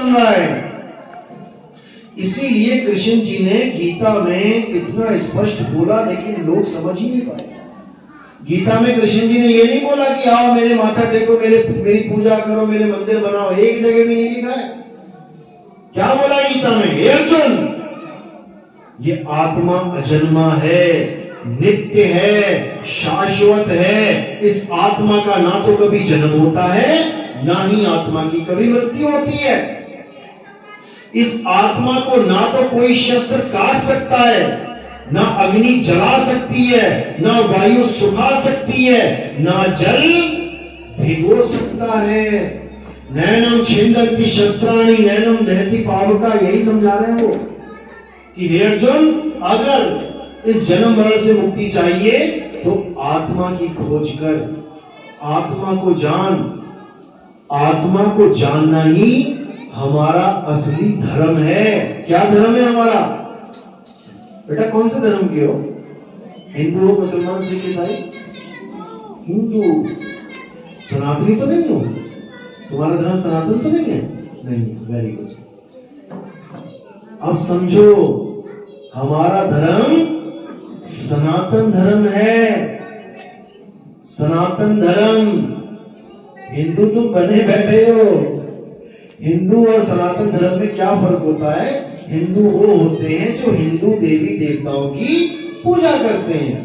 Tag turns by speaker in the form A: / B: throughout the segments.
A: बन रहा है। इसीलिए कृष्ण जी ने गीता में इतना स्पष्ट बोला, लेकिन लोग समझ ही नहीं पाए। गीता में कृष्ण जी ने ये नहीं बोला कि आओ मेरे माथा टेको, मेरी पूजा करो, मेरे मंदिर बनाओ। एक जगह भी नहीं लिखा है। क्या बोला गीता में? हे अर्जुन, ये आत्मा अजन्मा है, नित्य है, शाश्वत है। इस आत्मा का ना तो कभी जन्म होता है, ना ही आत्मा की कभी मृत्यु होती है। इस आत्मा को ना तो कोई शस्त्र काट सकता है, ना अग्नि जला सकती है, ना वायु सुखा सकती है, ना जल भिगो सकता है। नैनम छिंदन्ति शस्त्राणि नैनम दहति पावका, यही समझा रहे हैं वो कि हे अर्जुन, अगर इस जन्म मरण से मुक्ति चाहिए तो आत्मा की खोज कर, आत्मा को जान। आत्मा को जानना ही हमारा असली धर्म है। क्या धर्म है हमारा? बेटा कौन से धर्म के हो? हिंदू हो, मुसलमान, सिख, ईसाई? हिंदू। सनातनी तो नहीं हो? तुम्हारा धर्म सनातन तो नहीं है? नहीं। Very good. अब समझो, हमारा धर्म सनातन धर्म है। सनातन धर्म। हिंदू तुम बने बैठे हो। हिंदू और सनातन धर्म में क्या फर्क होता है? हिंदू वो होते हैं जो हिंदू देवी देवताओं की पूजा करते हैं।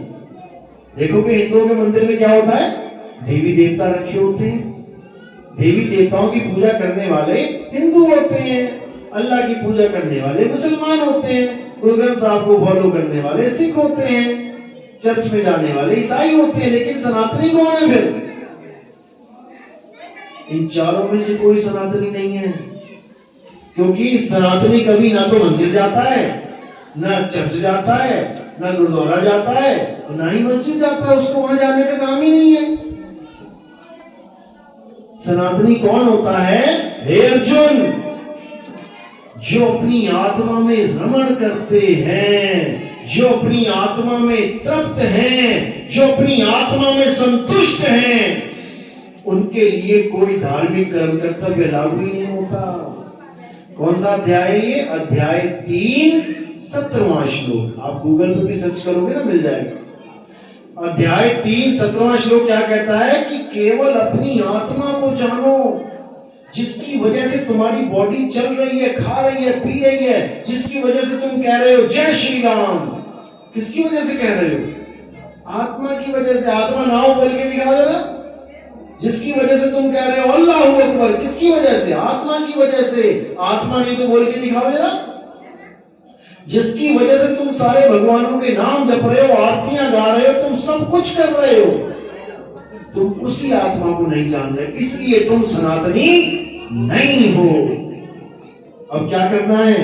A: देखो कि हिंदुओं के मंदिर में क्या होता है? देवी देवता रखे होते हैं। देवी देवताओं की पूजा करने वाले हिंदू होते हैं, अल्लाह की पूजा करने वाले मुसलमान होते हैं, गुरु ग्रंथ साहब को फॉलो करने वाले सिख होते हैं, चर्च में जाने वाले ईसाई होते हैं। लेकिन सनातनी कौन है फिर? इन चारों में से कोई सनातनी नहीं है, क्योंकि सनातनी कभी ना तो मंदिर जाता है, ना चर्च जाता है, ना गुरुद्वारा जाता है, और ना ही मस्जिद जाता है। उसको वहां जाने का काम ही नहीं है। सनातनी कौन होता है? हे अर्जुन, जो अपनी आत्मा में रमण करते हैं, जो अपनी आत्मा में तृप्त हैं, जो अपनी आत्मा में संतुष्ट हैं, उनके लिए कोई धार्मिक कर्म कर्तव्य लागू ही नहीं होता। कौन सा अध्याय है ये? अध्याय 3 17वां श्लोक। आप गूगल पर भी सर्च करोगे ना, मिल जाएगा। अध्याय 3 17वां श्लोक क्या कहता है कि केवल अपनी आत्मा को जानो, जिसकी वजह से तुम्हारी बॉडी चल रही है, खा रही है, पी रही है, जिसकी वजह से तुम कह रहे हो जय श्री राम। किसकी वजह से कह रहे हो? आत्मा की वजह से। आत्मा नाम बोल के दिखाओ जरा। जिसकी वजह से तुम कह रहे हो अल्लाह अकबर, किसकी वजह से? आत्मा की वजह से। आत्मा नहीं तो बोल के दिखाओ जरा। जिसकी वजह से तुम सारे भगवानों के नाम जप रहे हो, आरतियां गा रहे हो, तुम सब कुछ कर रहे हो, तुम उसी आत्मा को नहीं जान रहे, इसलिए तुम सनातनी नहीं हो। अब क्या करना है?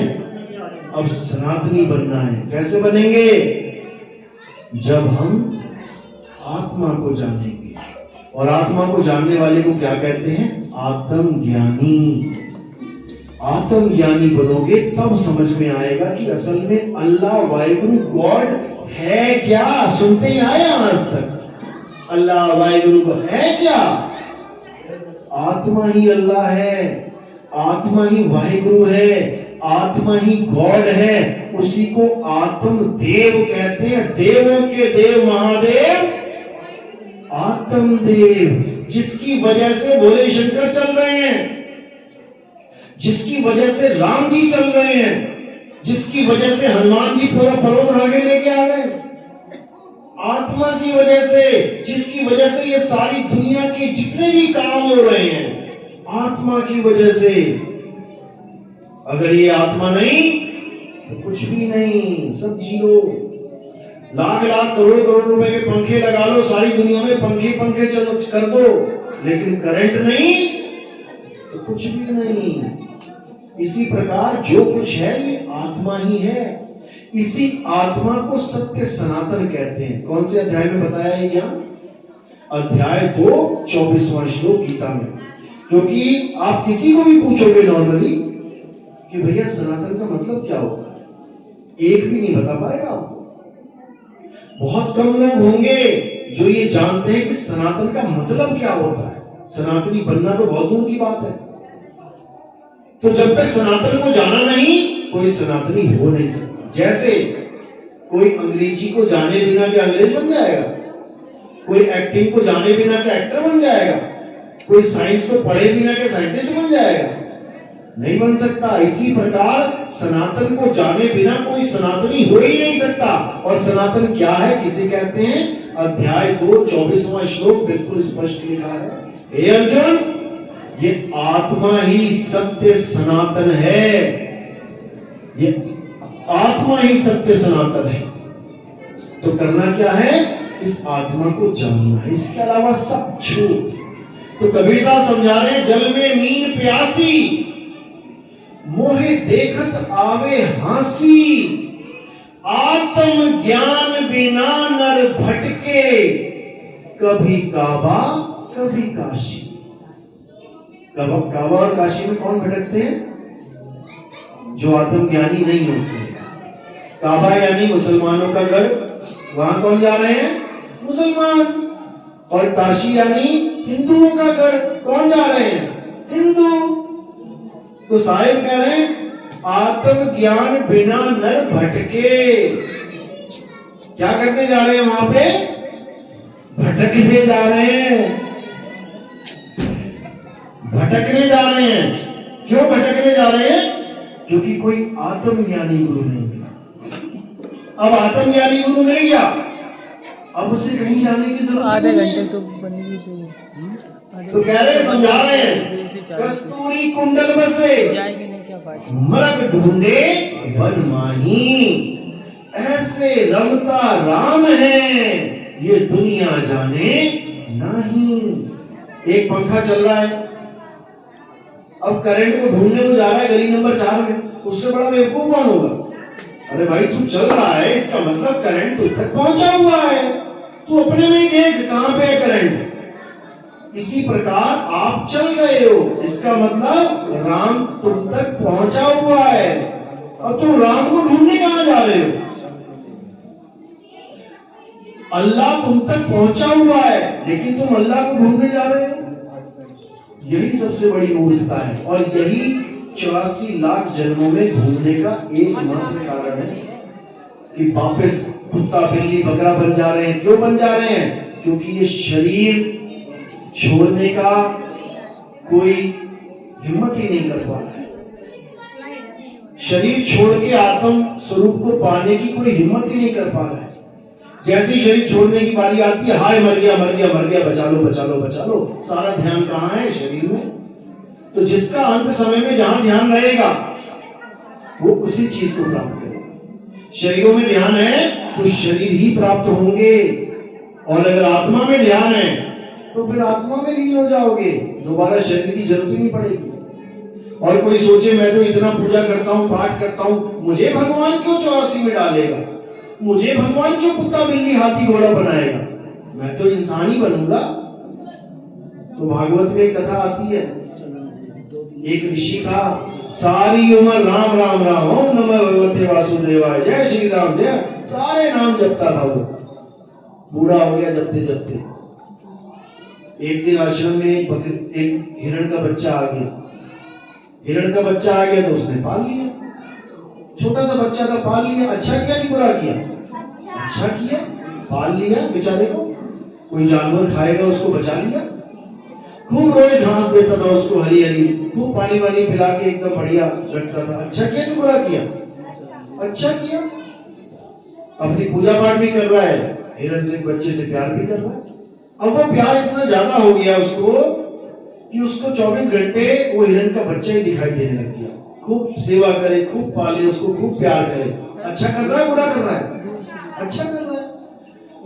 A: अब सनातनी बनना है। कैसे बनेंगे? जब हम आत्मा को जानेंगे। और आत्मा को जानने वाले को क्या कहते हैं? आत्मज्ञानी। आत्मज्ञानी बनोगे तब समझ में आएगा कि असल में अल्लाह वाहिगुरु गॉड है क्या। सुनते ही आए आज तक अल्लाह वाहिगुरु को है क्या? आत्मा ही अल्लाह है, आत्मा ही वाहिगुरु है, आत्मा ही गॉड है। उसी को आत्मदेव कहते हैं। देवों के देव महादेव आत्मदेव, जिसकी वजह से भोले शंकर चल रहे हैं, जिसकी वजह से राम जी चल रहे हैं, जिसकी वजह से हनुमान जी पूरा पर्वत आगे लेके आ गए, आत्मा की वजह से, जिसकी वजह से ये सारी दुनिया के जितने भी काम हो रहे हैं, आत्मा की वजह से। अगर ये आत्मा नहीं तो कुछ भी नहीं, सब जीरो। लाख लाख करोड़ करोड़ रुपए के पंखे लगा लो, सारी दुनिया में पंखे पंखे चलो कर दो, लेकिन करंट नहीं तो कुछ भी नहीं। इसी प्रकार जो कुछ है ये आत्मा ही है। इसी आत्मा को सत्य सनातन कहते हैं। कौन से अध्याय में बताया है ज्ञान? अध्याय 2 24वां श्लोक गीता में। क्योंकि आप किसी को भी पूछोगे नॉर्मली कि भैया सनातन का मतलब क्या होता है, एक भी नहीं बता पाएगा आपको। बहुत कम लोग होंगे जो ये जानते हैं कि सनातन का मतलब क्या होता है। सनातनी बनना तो बहुत दूर की बात है। तो जब तक सनातन को जाना नहीं, कोई सनातनी हो नहीं सकता। जैसे कोई अंग्रेजी को जाने बिना क्या अंग्रेज बन जाएगा, कोई एक्टिंग को जाने बिना क्या एक्टर बन जाएगा, कोई साइंस को पढ़े बिना क्या साइंटिस्ट बन जाएगा, नहीं बन सकता। इसी प्रकार सनातन को जाने बिना कोई सनातनी हो ही नहीं सकता। और सनातन क्या है, किसे कहते हैं? अध्याय 2 24वां श्लोक बिल्कुल स्पष्ट लिखा है, हे अर्जुन, ये आत्मा ही सत्य सनातन है, ये आत्मा ही सत्य सनातन है। तो करना क्या है? इस आत्मा को जानना है, इसके अलावा सब छूट। तो कबीर साहब समझा रहे हैं, जल में मीन प्यासी, मोहे देखत आवे हासी, आत्म ज्ञान बिना नर भटके, कभी काबा कभी काशी। काबा और काशी में कौन भटकते हैं? जो आत्मज्ञानी नहीं होते हैं। काबा यानी मुसलमानों का गढ़, वहां कौन जा रहे हैं? मुसलमान। और काशी यानी हिंदुओं का गढ़, कौन जा रहे हैं? हिंदू। तो साहिब कह रहे हैं, आत्मज्ञान बिना नर भटके। क्या करते जा रहे हैं? वहां पे भटकने जा रहे हैं, भटकने जा रहे हैं। क्यों भटकने जा रहे हैं? क्योंकि कोई आत्मज्ञानी गुरु नहीं मिला। अब आत्मज्ञानी गुरु मिल गया, अब उसे कहीं जाने की जरूरत
B: आधे
A: नहीं।
B: घंटे तो बनेगी
A: तो कह रहे, समझा रहे हैं, कस्तूरी कुंडल बसे
B: जाएगी नहीं क्या बात।
A: मरग ढूंढे वन माही, ऐसे रमता राम है, ये दुनिया जाने नहीं। एक पंखा चल रहा है, अब करंट को ढूंढने को जा रहा है गली नंबर 4 में, उससे बड़ा बेवकूफ कौन होगा? अरे भाई तू चल रहा है, इसका मतलब करंट तुम तक पहुंचा हुआ है, तू अपने में ही देख कहां पे है करंट। इसी प्रकार आप चल रहे हो, इसका मतलब राम तुम तक पहुंचा हुआ है, और तुम राम को ढूंढने कहां जा रहे हो? अल्लाह तुम तक पहुंचा हुआ है, लेकिन तुम अल्लाह को ढूंढने जा रहे हो। यही सबसे बड़ी मूर्खता है, और यही 84 लाख जन्मों में घूमने का एकमात्र कारण है कि वापस कुत्ता बिल्ली बकरा बन जा रहे हैं। क्यों बन जा रहे हैं? क्योंकि ये शरीर छोड़ने का कोई हिम्मत ही नहीं कर पा रहा है। शरीर छोड़ के आत्म स्वरूप को पाने की कोई हिम्मत ही नहीं कर पा रहा है। जैसे ही शरीर छोड़ने की बारी आती है, हाय मर गया मर गया मर गया, बचा लो बचा लो बचा लो, सारा ध्यान कहाँ है? शरीर में। तो जिसका अंत समय में जहां ध्यान रहेगा वो उसी चीज को प्राप्त करेगा। शरीरों में ध्यान है तो शरीर ही प्राप्त होंगे, और अगर आत्मा में ध्यान है तो फिर आत्मा में लीन हो जाओगे, दोबारा शरीर की जरूरत ही नहीं पड़ेगी। और कोई सोचे मैं तो इतना पूजा करता हूँ, पाठ करता हूँ, मुझे भगवान क्यों 84 में डालेगा, मुझे भगवान क्यों कुत्ता बिल्ली हाथी घोड़ा बनाएगा, मैं तो इंसान ही बनूंगा। तो भागवत में एक कथा आती है, एक ऋषि था, सारी उम्र राम राम राम, ओम नमः भगवते वासुदेवाय, जय श्री राम जय, सारे नाम जपता था वो। बूढ़ा हो गया जपते जपते। एक दिन आश्रम में एक हिरण का बच्चा आ गया। हिरण का बच्चा आ गया तो उसने पाल लिया, छोटा सा बच्चा था, पाल लिया। अच्छा किया कि बुरा किया? अच्छा किया, पाल लिया बेचारे को। कोई जानवर खाएगा उसको बचा लिया, खूब रोज घास देता था उसको हरी हरी, खूब पानी वानी पिला के एकदम बढ़िया रखता था। अच्छा किया कि बुरा किया? अच्छा किया। अपनी पूजा पाठ भी कर रहा है, हिरण से बच्चे से प्यार भी कर रहा है। अब वो प्यार इतना ज्यादा हो गया उसको कि उसको 24 घंटे वो हिरण का बच्चा ही दिखाई देने लग गया। खूब सेवा करे, खूब पाले, उसको खूब प्यार करे। अच्छा कर रहा है बुरा कर रहा है? अच्छा कर रहा है।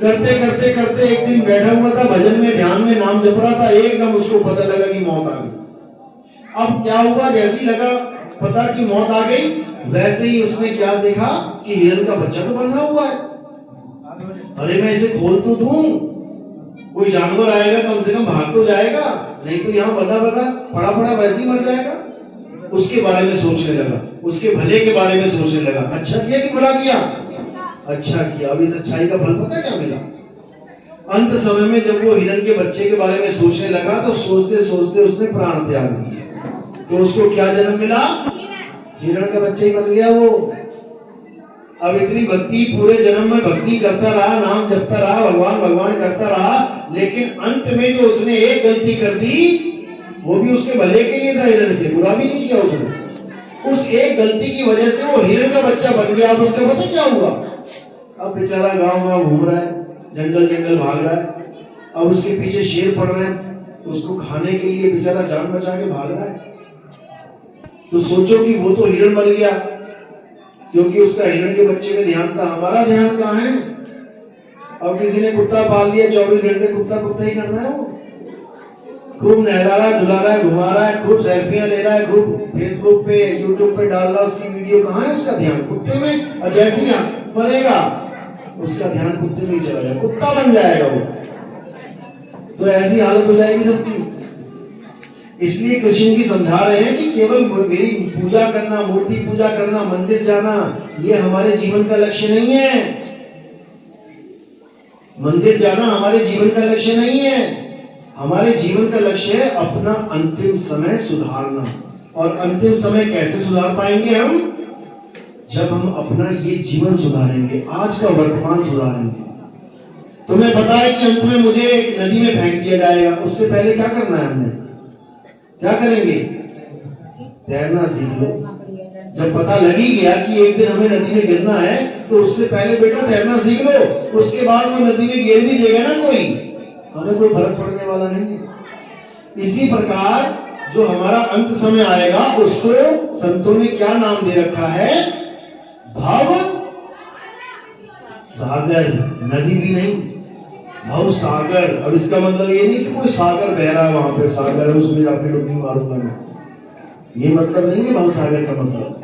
A: करते करते करते एक दिन बैठा हुआ था भजन में, ध्यान में, नाम जप रहा था, एकदम उसको पता लगा कि मौत आ गई। अब क्या हुआ, जैसी लगा पता कि मौत आ गई, वैसे ही उसने क्या देखा कि हिरण का बच्चा तो बंधा हुआ है। अरे मैं इसे खोल तो दूं, कोई जानवर आएगा कम से कम भाग तो जाएगा, नहीं तो यहाँ बंधा बंधा पड़ा पड़ा वैसे ही मर जाएगा। उसके बारे में सोचने लगा, उसके भले के बारे में सोचने लगा। अच्छा किया कि बुरा किया? अच्छा किया। अब इस अच्छाई का फल पता क्या मिला? अंत समय में जब वो हिरण के बच्चे के बारे में सोचने लगा तो सोचते सोचते उसने प्राण त्याग दिया। तो उसको क्या जन्म मिला? हिरण का बच्चा ही बन गया वो। अब इतनी भक्ति, पूरे जन्म में भक्ति करता रहा, नाम जपता रहा, भगवान भगवान करता रहा, लेकिन अंत में जो उसने एक गलती कर दी, वो भी उसके भले के लिए था, हिरण के, बुरा भी नहीं किया उसने। उस एक गलती की वजह से वो हिरण का बच्चा बन गया। अब उसका पता क्या हुआ? अब बेचारा गांव गांव घूम रहा है, जंगल जंगल भाग रहा है। अब उसके पीछे शेर पड़ रहे हैं, उसको खाने के लिए बेचारा जान बचा के भाग रहा है। तो सोचो कि वो तो हिरण बन गया क्योंकि उसका हिरण के बच्चे में ध्यान था। हमारा ध्यान कहाँ है? अब किसी ने कुत्ता पाल लिया, 24 घंटे कुत्ता कुत्ता ही कर रहा है। वो खूब नहला रहा है, धुला रहा है, घुमा रहा है, खूब सेल्फियां ले रहा है, खूब फेसबुक पे यूट्यूब पे डाल रहा है उसकी वीडियो। कहाँ है उसका ध्यान? कुत्ते में। और जैसे ही मरेगा उसका ध्यान कुत्ते में ही चला जाएगा, कुत्ता बन जाएगा वो। तो ऐसी हालत हो जाएगी सबकी। इसलिए कृष्ण जी समझा रहे हैं कि केवल मेरी पूजा करना, मूर्ति पूजा करना, मंदिर जाना, ये हमारे जीवन का लक्ष्य नहीं है। मंदिर जाना हमारे जीवन का लक्ष्य नहीं है। हमारे जीवन का लक्ष्य है अपना अंतिम समय सुधारना। और अंतिम समय कैसे सुधार पाएंगे हम? जब हम अपना ये जीवन सुधारेंगे, आज का वर्तमान सुधारेंगे। तुम्हें पता है कि अंत में मुझे एक नदी में फेंक दिया जाएगा, उससे पहले क्या करना है? हमने क्या करेंगे? तैरना सीख लो। जब पता लगी गया कि एक दिन हमें नदी में गिरना है, तो उससे पहले बेटा तैरना सीख लो। उसके बाद वो नदी में गिर भी देगा ना कोई, हमें कोई फर्क पड़ने वाला नहीं है। इसी प्रकार जो हमारा अंत समय आएगा, उसको संतों ने क्या नाम दे रखा है? भव सागर। नदी भी नहीं, भव सागर। अब इसका मतलब ये नहीं कि कोई सागर बह रहा है, वहां पे सागर है उसमें जाके डुबकी मारूंगा मैं, ये मतलब नहीं है भव सागर का मतलब।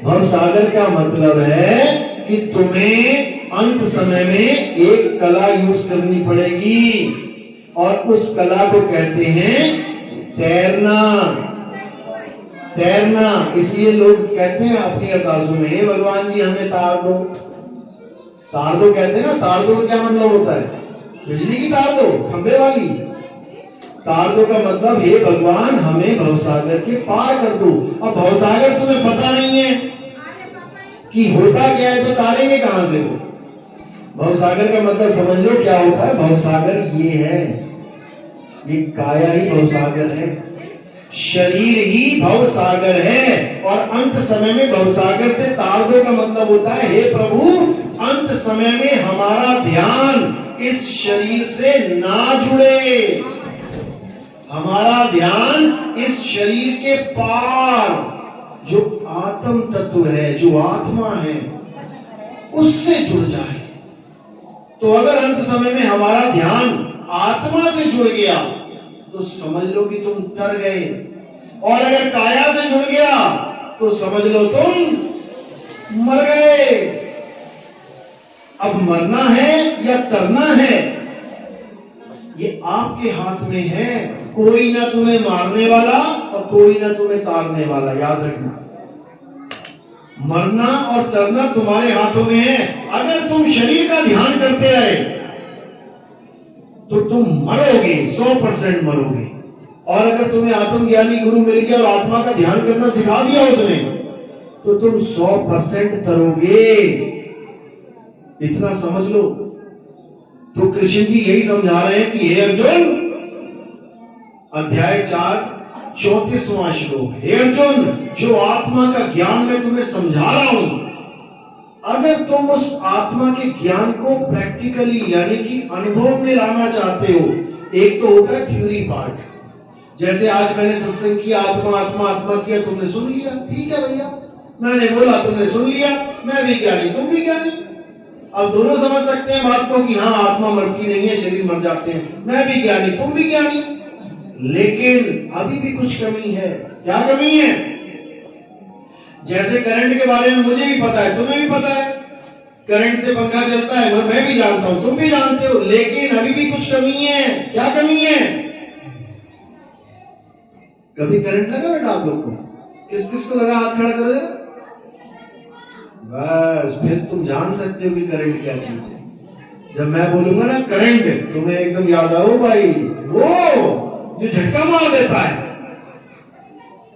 A: भव सागर का मतलब है कि तुम्हें अंत समय में एक कला यूज करनी पड़ेगी, और उस कला को कहते हैं तैरना। तैरना। इसलिए लोग कहते हैं अपनी अरदासों में, हे भगवान जी हमें तार दो। तार दो कहते हैं ना, तार दो का क्या मतलब होता है? बिजली की तार दो, खंबे वाली। तार दो का मतलब हे भगवान हमें भवसागर के पार कर दो। अब भवसागर तुम्हें पता नहीं है कि होता क्या है, तो तारेंगे कहां से वो? भवसागर का मतलब समझ लो क्या होता है। भवसागर ये है, ये काया ही भवसागर है, शरीर ही भवसागर है। और अंत समय में भवसागर से तार दो का मतलब होता है हे प्रभु अंत समय में हमारा ध्यान इस शरीर से ना जुड़े, हमारा ध्यान इस शरीर के पार जो आत्म तत्व है, जो आत्मा है, उससे जुड़ जाए। तो अगर अंत समय में हमारा ध्यान आत्मा से जुड़ गया तो समझ लो कि तुम तर गए, और अगर काया से जुड़ गया तो समझ लो तुम मर गए। अब मरना है या तरना है, ये आपके हाथ में है। कोई ना तुम्हें मारने वाला और कोई ना तुम्हें तारने वाला, याद रखना। मरना और तरना तुम्हारे हाथों में है। अगर तुम शरीर का ध्यान करते रहे तो तुम मरोगे, 100% मरोगे। और अगर तुम्हें आत्मज्ञानी गुरु मिल गया और आत्मा का ध्यान करना सिखा दिया उसने, तो तुम 100% तरोगे। इतना समझ लो। तो कृष्ण जी यही समझा रहे हैं कि हे अर्जुन, अध्याय 4 34वां श्लोक, हे अर्जुन जो आत्मा का ज्ञान मैं तुम्हें समझा रहा हूं, अगर तुम उस आत्मा के ज्ञान को प्रैक्टिकली यानी कि अनुभव में लाना चाहते हो, एक तो होता है थ्योरी पार्ट, जैसे आज मैंने सत्संग किया, आत्मा आत्मा आत्मा किया, तुमने सुन लिया, ठीक है भैया, मैंने बोला तुमने सुन लिया, मैं भी ज्ञानी तुम भी ज्ञानी। अब दोनों समझ सकते हैं बात को कि हाँ आत्मा मरती नहीं है, शरीर मर जाते हैं, मैं भी ज्ञानी तुम भी ज्ञानी। लेकिन अभी भी कुछ कमी है। क्या कमी है? जैसे करंट के बारे में मुझे भी पता है, तुम्हें भी पता है, करंट से पंखा चलता है, मैं भी जानता हूं, तुम भी जानते हो, लेकिन अभी भी कुछ कमी है। क्या कमी है? कभी करंट लगा बेटा आप लोग को? किस किस को लगा? हाथ खड़ा कर दे। बस फिर तुम जान सकते हो कि करंट क्या चीज है। जब मैं बोलूंगा ना करंट, तुम्हें एकदम याद आओ भाई, वो जो झटका मार देता है,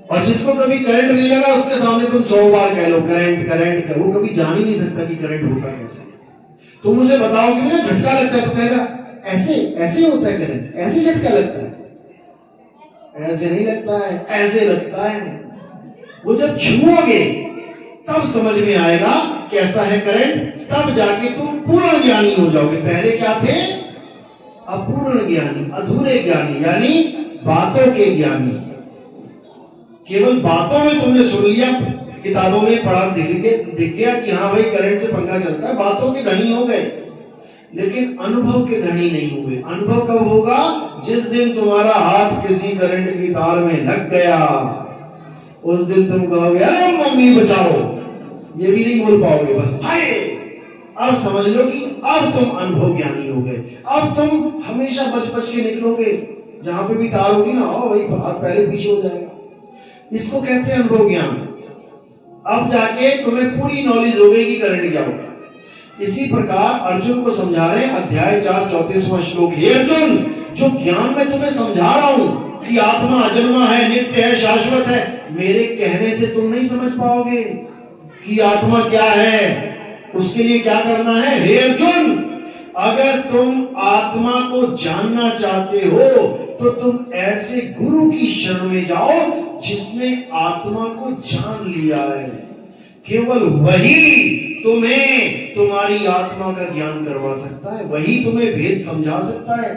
A: और जिसको कभी करंट नहीं लगा उसके सामने तुम 100 बार कह लो करंट करंट कर, वो कभी जान ही नहीं सकता कि करंट होता कैसे। तुम उसे बताओ कि मुझे झटका लगता है तो कहेगा ऐसे ऐसे होता है करंट, ऐसे झटका लगता है। ऐसे नहीं लगता है, ऐसे लगता है। वो जब छुओगे तब समझ में आएगा कैसा है करंट, तब जाके तुम पूर्ण ज्ञानी हो जाओगे। पहले क्या थे? अपूर्ण ज्ञानी, अधूरे ज्ञानी, यानी बातों के ज्ञानी। केवल बातों में तुमने सुन लिया, किताबों में पढ़ा, दिख गया कि हाँ भाई करंट से पंखा चलता है, बातों के धनी हो गए, लेकिन अनुभव के धनी नहीं हुए। अनुभव कब होगा? जिस दिन तुम्हारा हाथ किसी करंट की तार में लग गया, उस दिन तुम कहोगे अरे मम्मी बचाओ, ये भी नहीं बोल पाओगे, बस हाय। अब समझ लो कि अब तुम अनुभव ज्ञानी हो गए। अब तुम हमेशा बच बच के निकलोगे, जहां पे भी तार होगी ना, ओ भाई हाथ पहले पीछे हो जाएगा। इसको कहते हैं अनुभव ज्ञान। अब जाके तुम्हें पूरी नॉलेज हो गई कि करंट क्या होता है। इसी प्रकार अर्जुन को समझा रहे हैं, अध्याय 4 34वां श्लोक। हे अर्जुन, जो ज्ञान मैं तुम्हें समझा रहा हूं कि आत्मा अजन्मा है, नित्य है, शाश्वत है, मेरे कहने से तुम नहीं समझ पाओगे कि आत्मा क्या है। उसके लिए क्या करना है? हे अर्जुन, अगर तुम आत्मा को जानना चाहते हो तो तुम ऐसे गुरु की शरण में जाओ जिसने आत्मा को जान लिया है। केवल वही तुम्हें तुम्हारी आत्मा का ज्ञान करवा सकता है, वही तुम्हें भेद समझा सकता है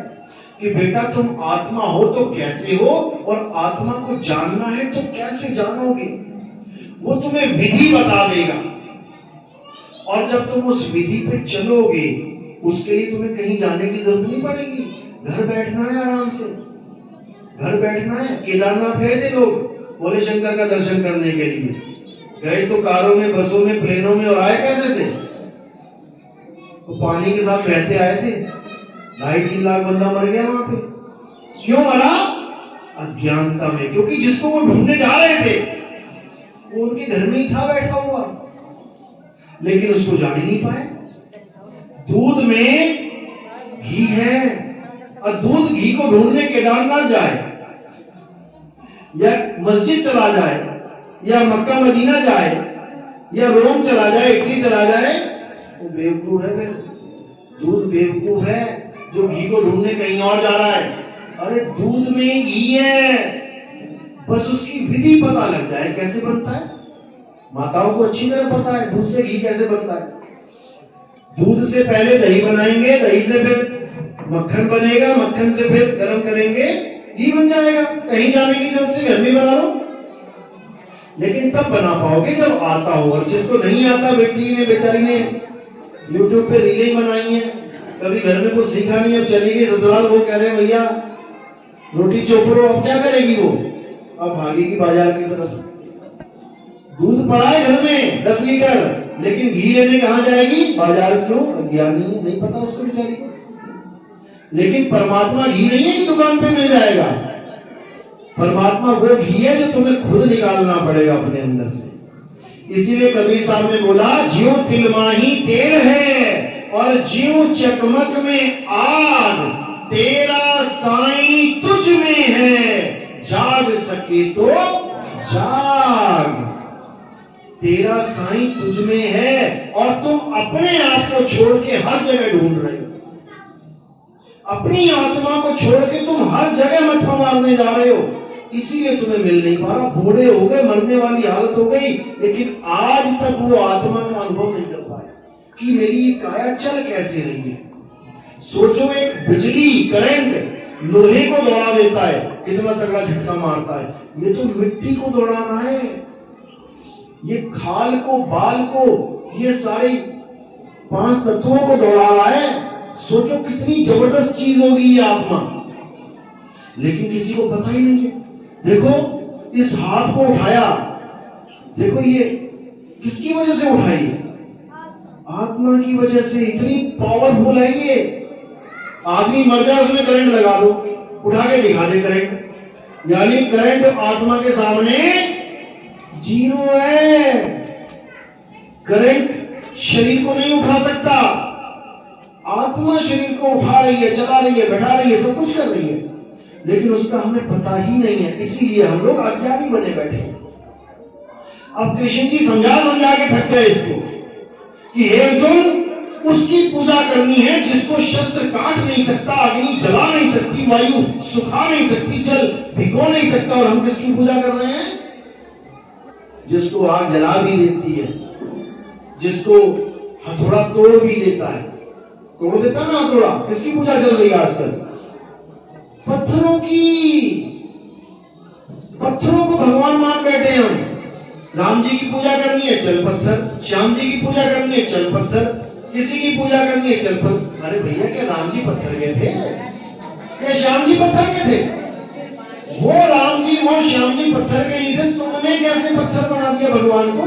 A: कि बेटा तुम आत्मा हो तो कैसे हो, और आत्मा को जानना है तो कैसे जानोगे। वो तुम्हें विधि बता देगा, और जब तुम उस विधि पे चलोगे, उसके लिए तुम्हें कहीं जाने की जरूरत नहीं पड़ेगी। घर बैठना है, आराम से घर बैठना है। केदारनाथ गए थे लोग भोले शंकर का दर्शन करने के लिए, गए तो कारों में, बसों में, प्लेनों में, और आए कैसे थे? तो पानी के साथ बहते आए थे। 2.5-3 लाख बंदा मर गया वहां पे। क्यों मरा? अज्ञानता में। क्योंकि जिसको वो ढूंढने जा रहे थे वो उनके घर में ही था बैठा हुआ, लेकिन उसको जान ही नहीं पाए। दूध में घी है, और दूध घी को ढूंढने केदारनाथ जाए, या मस्जिद चला जाए, या मक्का मदीना जाए, या रोम चला जाए, इटली चला जाए, वो बेवकूफ है। फिर दूध बेवकूफ है जो घी को ढूंढने कहीं और जा रहा है। अरे दूध में घी है, बस उसकी विधि पता लग जाए कैसे बनता है। माताओं को अच्छी तरह पता है दूध से घी कैसे बनता है। दूध से पहले दही बनाएंगे, दही से फिर मक्खन बनेगा, मक्खन से फिर गर्म करेंगे, घी बन जाएगा। कहीं जाने की जरूरत नहीं, घर में बना लो। लेकिन तब बना पाओगे जब आता हो, और जिसको नहीं आता, बेटी ने बेचारी ने YouTube पे रीलें बनाई है, कभी घर में कुछ सीखा नहीं, अब चली गई ससुराल, वो कह रहे भैया रोटी चोपड़ो, अब क्या करेगी वो? अब भागेगी बाजार की तरफ। दूध पड़ा है घर में 10 लीटर, लेकिन घी लेने कहां जाएगी? बाजार। क्यों? ज्ञानी नहीं पता उसको बेचारी को। लेकिन परमात्मा घी नहीं है कि दुकान पे मिल जाएगा। परमात्मा वो घी है जो तुम्हें खुद निकालना पड़ेगा अपने अंदर से। इसीलिए कबीर साहब ने बोला, ज्यों तिलमाही तेल है और ज्यों चकमक में आग, तेरा साईं तुझ में है, जाग सके तो जाग। तेरा साईं तुझ में है, और तुम अपने आप को छोड़ के हर जगह ढूंढ रहे हो। अपनी आत्मा को छोड़ के तुम हर जगह मत्था मारने जा रहे हो, इसीलिए तुम्हें मिल नहीं पा रहा। बूढ़े हो गए, मरने वाली हालत हो गई, लेकिन आज तक वो आत्मा का अनुभव नहीं कर पाए कि मेरी ये काया चल कैसे रही है। सोचो, एक बिजली करंट लोहे को दौड़ा देता है, कितना तगड़ा झटका मारता है। ये तो मिट्टी को दौड़ाना है, ये खाल को, बाल को, ये सारे 5 तत्वों को दौड़ा रहा है। सोचो कितनी जबरदस्त चीज होगी ये आत्मा, लेकिन किसी को पता ही नहीं है। देखो इस हाथ को उठाया, देखो ये किसकी वजह से उठाई है? आत्मा की वजह से। इतनी पावरफुल है ये। आदमी मर जाए, उसमें करंट लगा दो, उठा के दिखा दे करंट। यानी करंट आत्मा के सामने जीरो है। करंट शरीर को नहीं उठा सकता, आत्मा शरीर को उठा रही है, चला रही है, बैठा रही है, सब कुछ कर रही है। लेकिन उसका हमें पता ही नहीं है, इसीलिए हम लोग अज्ञानी बने बैठे हैं। अब कृष्ण जी समझा समझा के थक गए इसको कि हे अर्जुन, उसकी पूजा करनी है जिसको शस्त्र काट नहीं सकता, अग्नि जला नहीं सकती, वायु सुखा नहीं सकती, जल भिगो नहीं सकता। और हम किसकी पूजा कर रहे हैं? जिसको आग जला भी देती है, जिसको हथौड़ा तोड़ भी देता है, तोड़ देता ना हथौड़ा। किसकी पूजा चल रही है आजकल? पत्थरों की। पत्थरों को भगवान मान बैठे हैं हम। राम जी की पूजा करनी है, चल पत्थर। श्याम जी की पूजा करनी है, चल पत्थर। किसी की पूजा करनी है, चल पत्थर। अरे भैया, क्या राम जी पत्थर के थे? क्या श्याम जी पत्थर के थे? वो राम जी, वो श्याम जी पत्थर के नहीं थे, तुमने कैसे पत्थर बना दिया भगवान को?